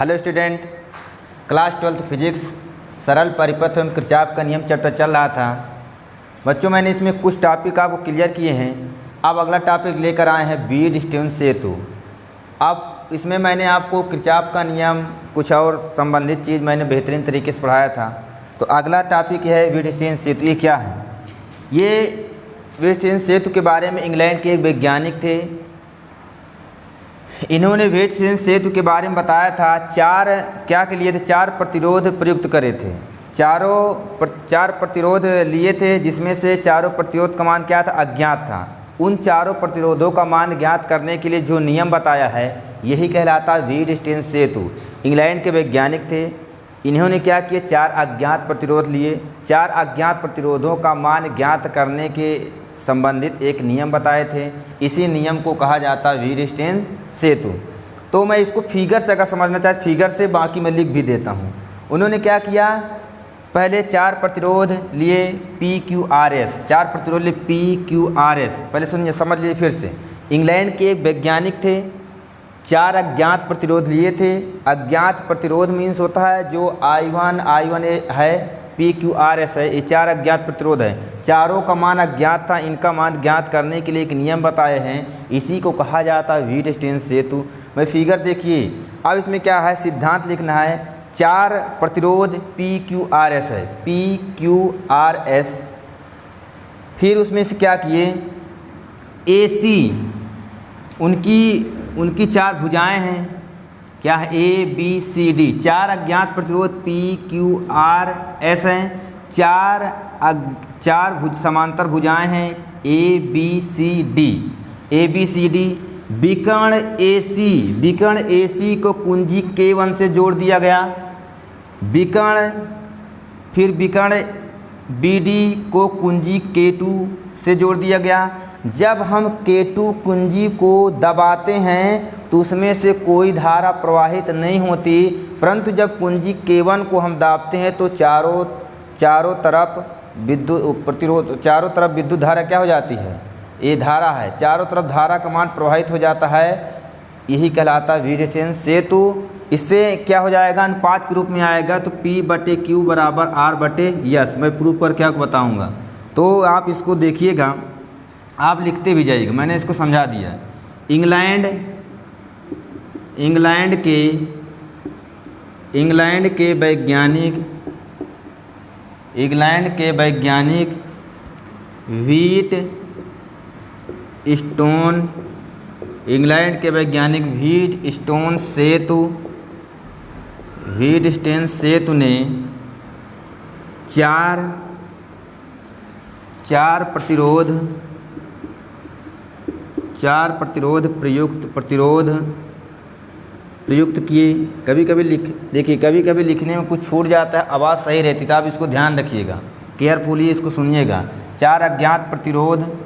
Hello student, class 12 physics सरल परिपथ एवं किरचॉफ का नियम चैप्टर चल रहा था। बच्चों, मैंने इसमें कुछ टॉपिक आपको क्लियर किए हैं। अब अगला टॉपिक लेकर आए हैं वीट-स्टोन्स सेतु। अब इसमें मैंने आपको किरचॉफ का नियम कुछ और संबंधित चीज़ मैंने बेहतरीन तरीके से पढ़ाया था। तो अगला टॉपिक है वीट-स्टोन्स सेतु। ये क्या है? ये वीट-स्टोन्स सेतु के बारे में इंग्लैंड के एक वैज्ञानिक थे। इन्होंने वीट-स्टोन्स सेतु के बारे में बताया था। क्या के लिए थे? 4 प्रतिरोध प्रयुक्त करे थे। चार प्रतिरोध लिए थे, जिसमें से चारों प्रतिरोध का मान क्या था? अज्ञात था। उन चारों प्रतिरोधों का मान ज्ञात करने के लिए जो नियम बताया है, यही कहलाता वीट-स्टोन्स सेतु। इंग्लैंड के वैज्ञानिक थे। इन्होंने क्या किए? 4 अज्ञात प्रतिरोध लिए। 4 अज्ञात प्रतिरोधों का मान ज्ञात करने के संबंधित एक नियम बताए थे। इसी नियम को कहा जाता है वीट-स्टोन्स सेतु। तो मैं इसको फिगर से अगर समझना चाहे, फिगर से, बाकी मैं लिख भी देता हूँ। उन्होंने क्या किया? पहले 4 प्रतिरोध लिए PQRS। 4 प्रतिरोध लिए PQRS। पहले सुनिए, समझ लीजिए फिर से। इंग्लैंड के एक वैज्ञानिक थे। 4 अज्ञात प्रतिरोध लिए थे। अज्ञात प्रतिरोध मीन्स होता है जो I1 है, PQRS है। ये 4 अज्ञात प्रतिरोध है। चारों का मान अज्ञात था। इनका मान ज्ञात करने के लिए एक नियम बताए हैं। इसी को कहा जाता है वीट-स्टोन्स सेतु। मैं फिगर देखिए। अब इसमें क्या है? सिद्धांत लिखना है। 4 प्रतिरोध PQRS है, PQRS। फिर उसमें से क्या किए? AC, उनकी 4 भुजाएं हैं। क्या है? ABCD। 4 अज्ञात प्रतिरोध PQRS हैं। 4 समांतर भुजाएं हैं ABCD। विकर्ण AC को कुंजी K1 से जोड़ दिया गया। फिर विकर्ण BD को कुंजी K2 से जोड़ दिया गया। जब हम K2 कुंजी को दबाते हैं तो उसमें से कोई धारा प्रवाहित नहीं होती, परंतु जब कुंजी K1 को हम दाबते हैं तो चारों तरफ विद्युत धारा क्या हो जाती है? ये धारा है। चारों तरफ धारा का मान प्रवाहित हो जाता है। यही कहलाता है वीट-स्टोन्स सेतु। इससे क्या हो जाएगा? अनुपात के रूप में आएगा। तो P/Q बराबर R/S। मैं प्रूफ करके आपको बताऊंगा। तो आप इसको देखिएगा, आप लिखते भी जाइएगा। मैंने इसको समझा दिया। इंग्लैंड के वैज्ञानिक वीट-स्टोन्स सेतु ने 4 प्रतिरोध प्रयुक्त किए। कभी कभी लिखने में कुछ छूट जाता है, आवाज़ सही रहती, तो आप इसको ध्यान रखिएगा, केयरफुली इसको सुनिएगा। 4 अज्ञात प्रतिरोध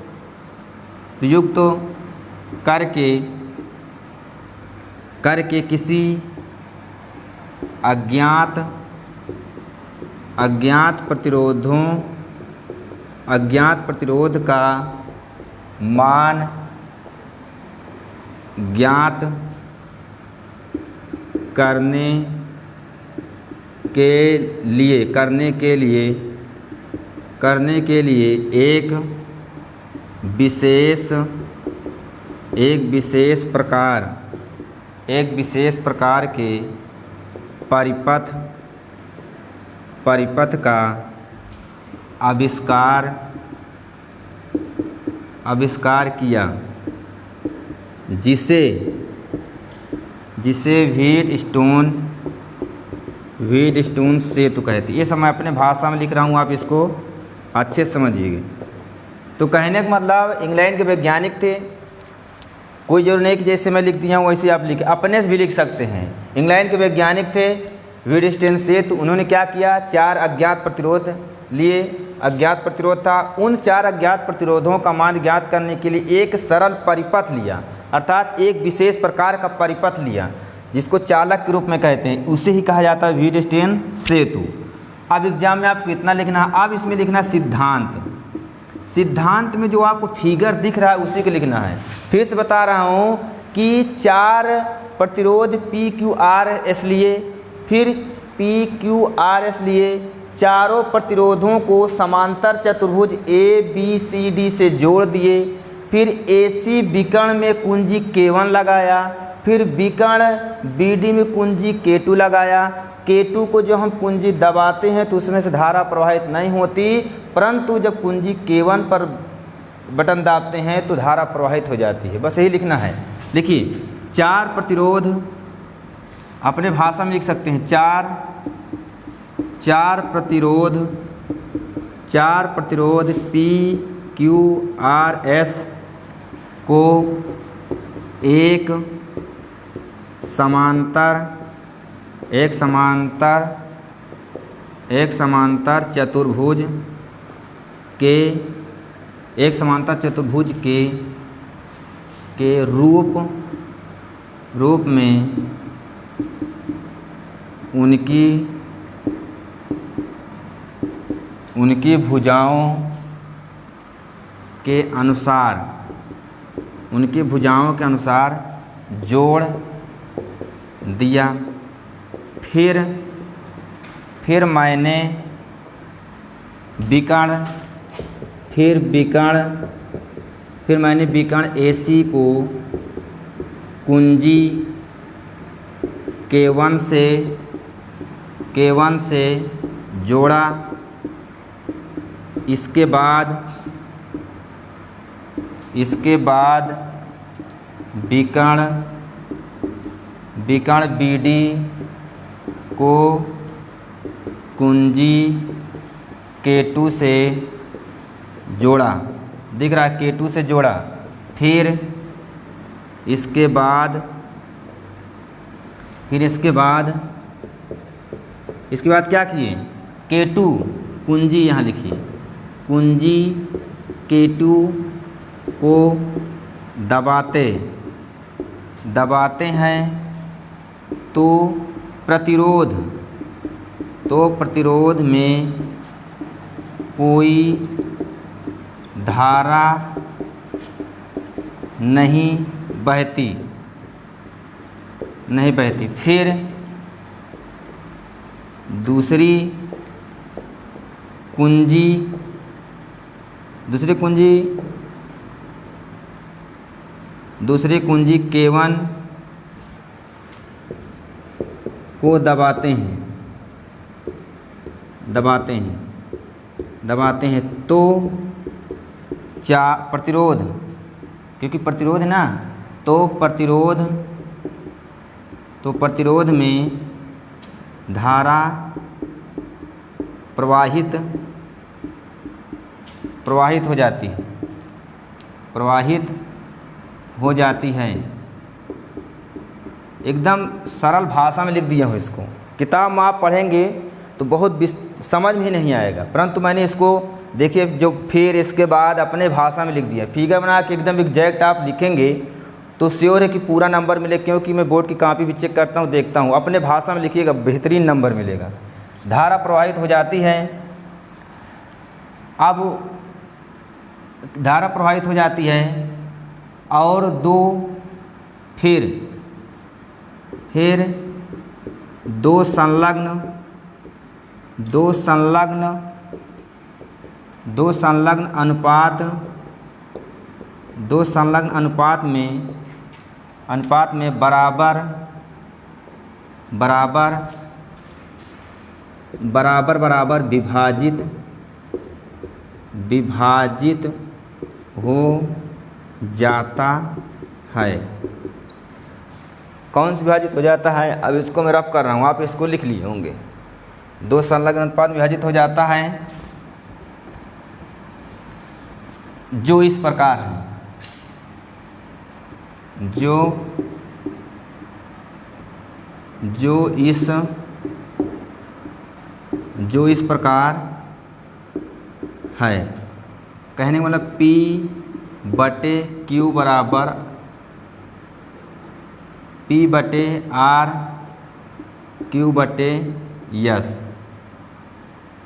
प्रयुक्त करके किसी अज्ञात प्रतिरोध का मान ज्ञात करने के लिए एक विशेष प्रकार के परिपथ का आविष्कार किया, जिसे वीट-स्टोन्स सेतु कहते हैं। ये सब मैं अपने भाषा में लिख रहा हूँ, आप इसको अच्छे से समझिएगा। तो कहने का मतलब, इंग्लैंड के वैज्ञानिक थे। कोई जरूर नहीं कि जैसे मैं लिख दिया हूँ वैसे आप अपने से भी लिख सकते हैं। इंग्लैंड के वैज्ञानिक थे वीट-स्टोन्स सेतु। उन्होंने क्या किया? 4 अज्ञात प्रतिरोध लिए। अज्ञात प्रतिरोध था। उन 4 अज्ञात प्रतिरोधों का मान ज्ञात करने के लिए एक सरल परिपथ लिया, अर्थात एक विशेष प्रकार का परिपथ लिया, जिसको चालक के रूप में कहते हैं। उसे ही कहा जाता है वीट-स्टोन्स सेतु। अब एग्जाम में आपको इतना लिखना है। अब इसमें लिखना सिद्धांत। सिद्धांत में जो आपको फिगर दिख रहा है उसी को लिखना है। फिर से बता रहा हूँ कि 4 प्रतिरोध पी क्यू आर एस लिए, फिर पी क्यू आर एस लिए, चारों प्रतिरोधों को समांतर चतुर्भुज ए बी सी डी से जोड़ दिए, फिर AC विकर्ण में कुंजी K1 लगाया, फिर विकर्ण BD में कुंजी K2 लगाया। K2 को जो हम कुंजी दबाते हैं तो उसमें से धारा प्रवाहित नहीं होती, परंतु जब कुंजी K1 पर बटन दाबते हैं तो धारा प्रवाहित हो जाती है। बस यही लिखना है। लिखिए, चार प्रतिरोध अपने भाषा में लिख सकते हैं। चार प्रतिरोध PQRS को एक समांतर चतुर्भुज के रूप में उनकी भुजाओं के अनुसार जोड़ दिया। फिर मैंने विकर्ण AC को कुंजी K1 से जोड़ा। इसके बाद विकर्ण BD को कुंजी K2 से जोड़ा। दिख रहा है, K2 से जोड़ा। फिर इसके बाद क्या किए? K2 कुंजी, यहाँ लिखिए, कुंजी K2 को दबाते हैं तो प्रतिरोध में कोई धारा नहीं बहती। फिर दूसरी कुंजी K1 को दबाते हैं तो प्रतिरोध, क्योंकि प्रतिरोध है ना, तो प्रतिरोध में धारा प्रवाहित हो जाती है। एकदम सरल भाषा में लिख दिया हूँ इसको। किताब में आप पढ़ेंगे तो बहुत समझ में ही नहीं आएगा, परंतु मैंने इसको देखिए जो फिर इसके बाद अपने भाषा में लिख दिया। फिगर बना के एकदम एग्जैक्ट आप लिखेंगे तो श्योर है कि पूरा नंबर मिले, क्योंकि मैं बोर्ड की कॉपी भी चेक करता हूँ, देखता हूँ। अपने भाषा में लिखिएगा, बेहतरीन नंबर मिलेगा। धारा प्रवाहित हो जाती है। अब धारा प्रवाहित हो जाती है और फिर दो संलग्न अनुपात में बराबर विभाजित हो जाता है। कौन से विभाजित हो जाता है? अब इसको मैं रफ कर रहा हूँ, आप इसको लिख लिए होंगे। दो संलग्न अनुपात विभाजित हो जाता है जो इस प्रकार है, जो इस प्रकार है। कहने वाला P/Q बराबर P/R/Q/S।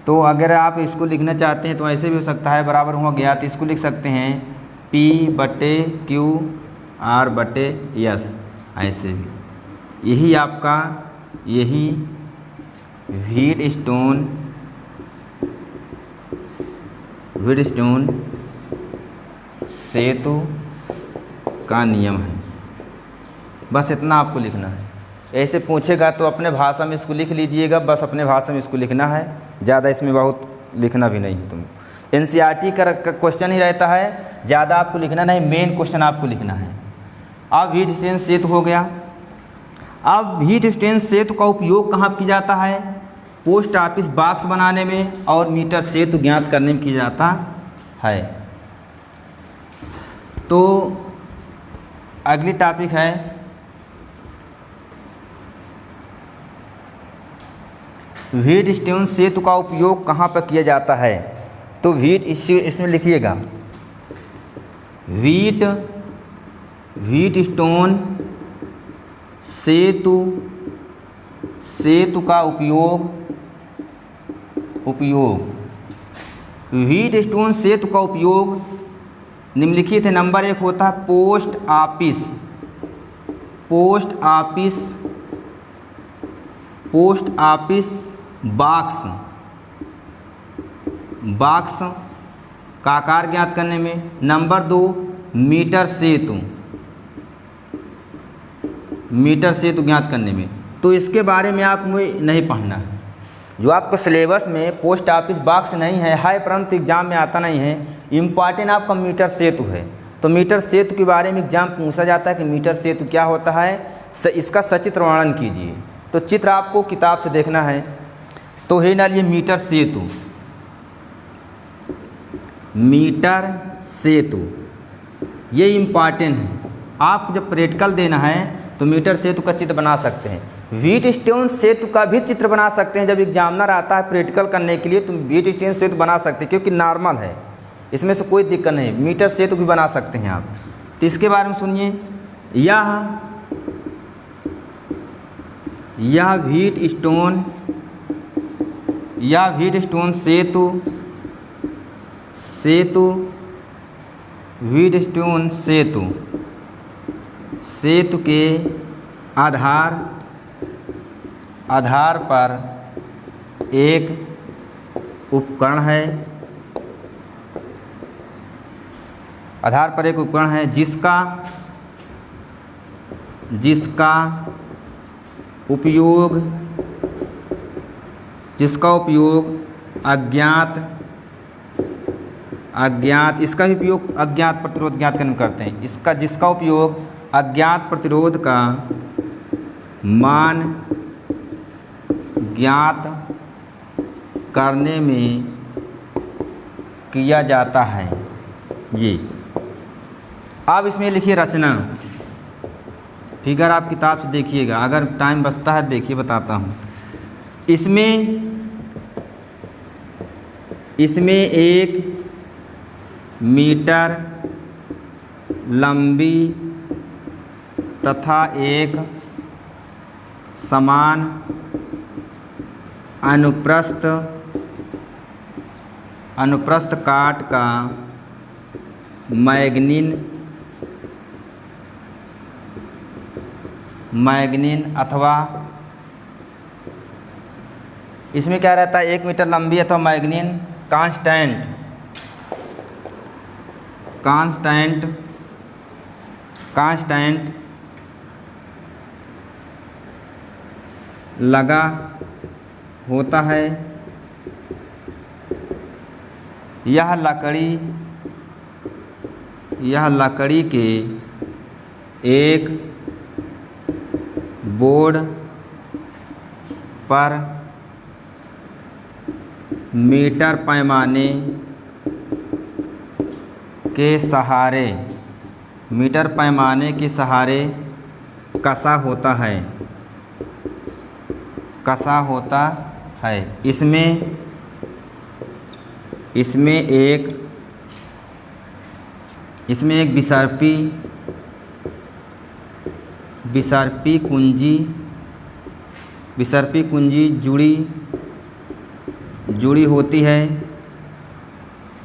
तो अगर आप इसको लिखना चाहते हैं तो ऐसे भी हो सकता है, बराबर हो गया तो इसको लिख सकते हैं P/Q/R/S, ऐसे भी। यही आपका यही व्हीटस्टोन सेतु का नियम है। बस इतना आपको लिखना है। ऐसे पूछेगा तो अपने भाषा में इसको लिख लीजिएगा, बस अपने भाषा में इसको लिखना है, ज़्यादा इसमें बहुत लिखना भी नहीं है। तुम एनसीईआरटी का क्वेश्चन ही रहता है, ज़्यादा आपको लिखना नहीं, मेन क्वेश्चन आपको लिखना है। अब व्हीटस्टोन सेतु हो गया। अब व्हीटस्टोन सेतु का उपयोग कहाँ किया जाता है? पोस्ट ऑफिस बॉक्स बनाने में और मीटर सेतु ज्ञात करने में किया जाता है। तो अगली टॉपिक है व्हीटस्टोन सेतु का उपयोग कहाँ पर किया जाता है? तो इसमें लिखिएगा व्हीटस्टोन सेतु का उपयोग व्हीटस्टोन सेतु का उपयोग निम्नलिखित है। नंबर 1 होता है पोस्ट ऑफिस बॉक्स का आकार ज्ञात करने में। नंबर 2 मीटर सेतु ज्ञात करने में। तो इसके बारे में आपको नहीं पढ़ना है। जो आपको सिलेबस में पोस्ट ऑफिस बॉक्स नहीं है परंतु एग्जाम में आता नहीं है, इम्पॉर्टेंट आपका मीटर सेतु है। तो मीटर सेतु के बारे में एग्जाम पूछा जाता है कि मीटर सेतु क्या होता है, इसका सचित्र वर्णन कीजिए। तो चित्र आपको किताब से देखना है। तो है ना ये मीटर सेतु ये इम्पॉर्टेंट है। आपको जब प्रैक्टिकल देना है तो मीटर सेतु का चित्र बना सकते हैं। व्हीटस्टोन सेतु का भी चित्र बना सकते हैं। जब एग्जामिनर आता है प्रैक्टिकल करने के लिए तो व्हीटस्टोन सेतु बना सकते हैं, क्योंकि नॉर्मल है, इसमें से कोई दिक्कत नहीं। मीटर सेतु भी बना सकते हैं आप। तो इसके बारे में सुनिए। यह व्हीटस्टोन सेतु के आधार पर एक उपकरण है जिसका उपयोग इसका भी उपयोग अज्ञात प्रतिरोध ज्ञात करने में करते हैं। जिसका उपयोग अज्ञात प्रतिरोध का मान ज्ञात करने में किया जाता है। ये अब इसमें लिखिए रचना। फिगर आप किताब से देखिएगा, अगर टाइम बचता है देखिए, बताता हूँ। इसमें 1 मीटर लंबी तथा एक समान अनुप्रस्थ काट का मैग्नीन अथवा इसमें क्या रहता है, 1 मीटर लंबी अथवा मैग्नीन कांस्टेंट लगा होता है। यह लकड़ी के एक बोर्ड पर मीटर पैमाने के सहारे कसा होता है। इसमें एक विसर्पी कुंजी जुड़ी होती है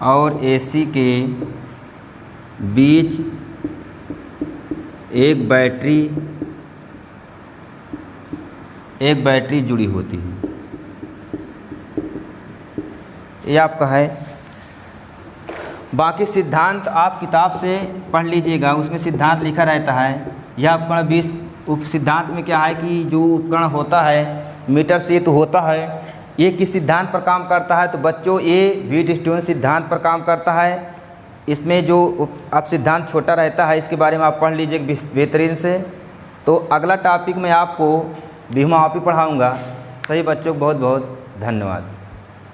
और एसी के बीच एक एक बैटरी जुड़ी होती है। ये आपका है। बाकी सिद्धांत आप किताब से पढ़ लीजिएगा, उसमें सिद्धांत लिखा रहता है। यह उपकरण 20 उप सिद्धांत में क्या है कि जो उपकरण होता है मीटर से तो होता है, ये किस सिद्धांत पर काम करता है, तो बच्चों ये व्हीटस्टोन सिद्धांत पर काम करता है। इसमें जो अब सिद्धांत छोटा रहता है, इसके बारे में आप पढ़ लीजिए बेहतरीन से। तो अगला टॉपिक मैं आपको बीमा आपी पढ़ाऊँगा। सही बच्चों, बहुत बहुत धन्यवाद।